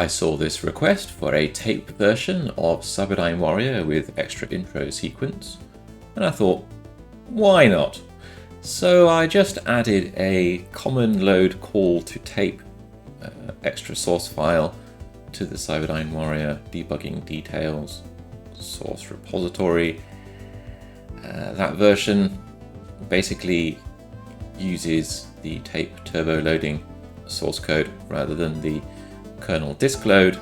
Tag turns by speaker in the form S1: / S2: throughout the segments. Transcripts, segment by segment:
S1: I saw this request for a tape version of Cyberdyne Warrior with extra intro sequence, and I thought, why not? So I just added a common load call to tape extra source file to the Cyberdyne Warrior debugging details source repository. That version basically uses the tape turbo loading source code rather than the kernel disk load,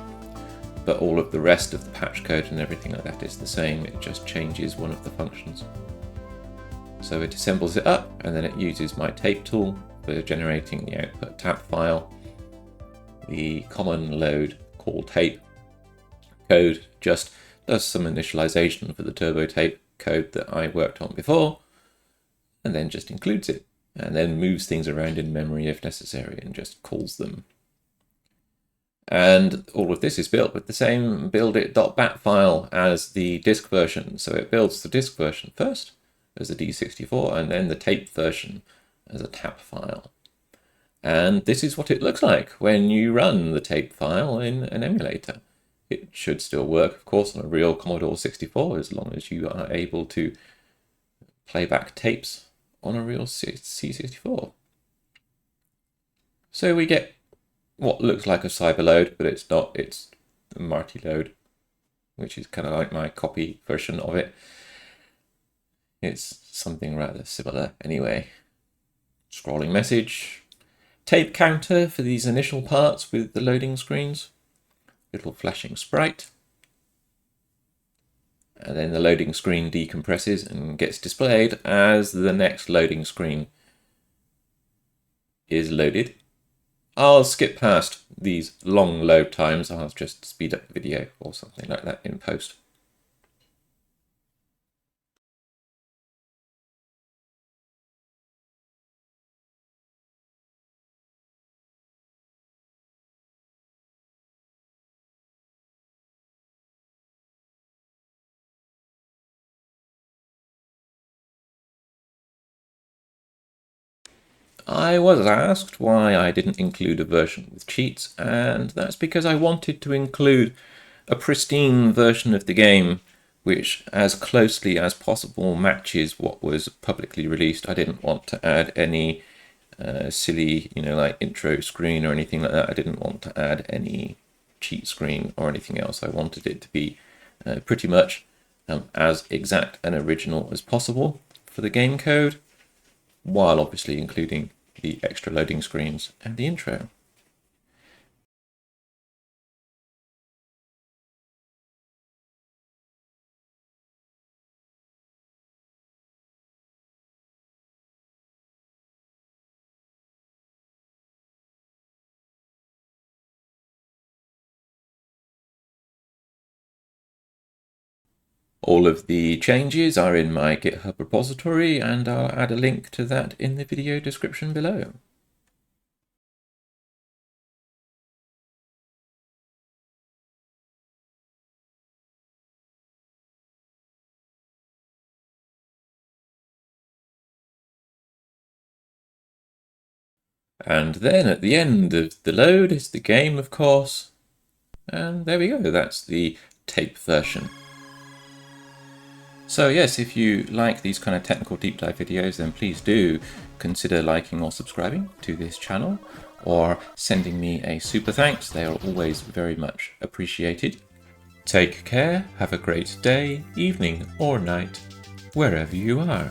S1: but all of the rest of the patch code and everything like that is the same. It just changes one of the functions. So it assembles it up, and then it uses my tape tool for generating the output tap file. The common load call tape code just does some initialization for the turbo tape code that I worked on before, and then just includes it, and then moves things around in memory if necessary and just calls them. And all of this is built with the same buildit.bat file as the disk version. So it builds the disk version first as a D64 and then the tape version as a tap file. And this is what it looks like when you run the tape file in an emulator. It should still work, of course, on a real Commodore 64 as long as you are able to play back tapes on a real C64. So we get what looks like a cyber load, but it's not. It's a Marty load, which is kind of like my copy version of it. It's something rather similar anyway. Scrolling message, tape counter for these initial parts with the loading screens, little flashing sprite, and then the loading screen decompresses and gets displayed as the next loading screen is loaded. I'll skip past these long load times. I'll just speed up the video or something like that in post. I was asked why I didn't include a version with cheats, and that's because I wanted to include a pristine version of the game which as closely as possible matches what was publicly released. I didn't want to add any silly, like intro screen or anything like that. I didn't want to add any cheat screen or anything else. I wanted it to be pretty much as exact and original as possible for the game code, while obviously including the extra loading screens and the intro. All of the changes are in my GitHub repository, and I'll add a link to that in the video description below. And then at the end of the load is the game, of course. And there we go, that's the tape version. So yes, if you like these kind of technical deep dive videos, then please do consider liking or subscribing to this channel, or sending me a super thanks. They are always very much appreciated. Take care, have a great day, evening or night, wherever you are.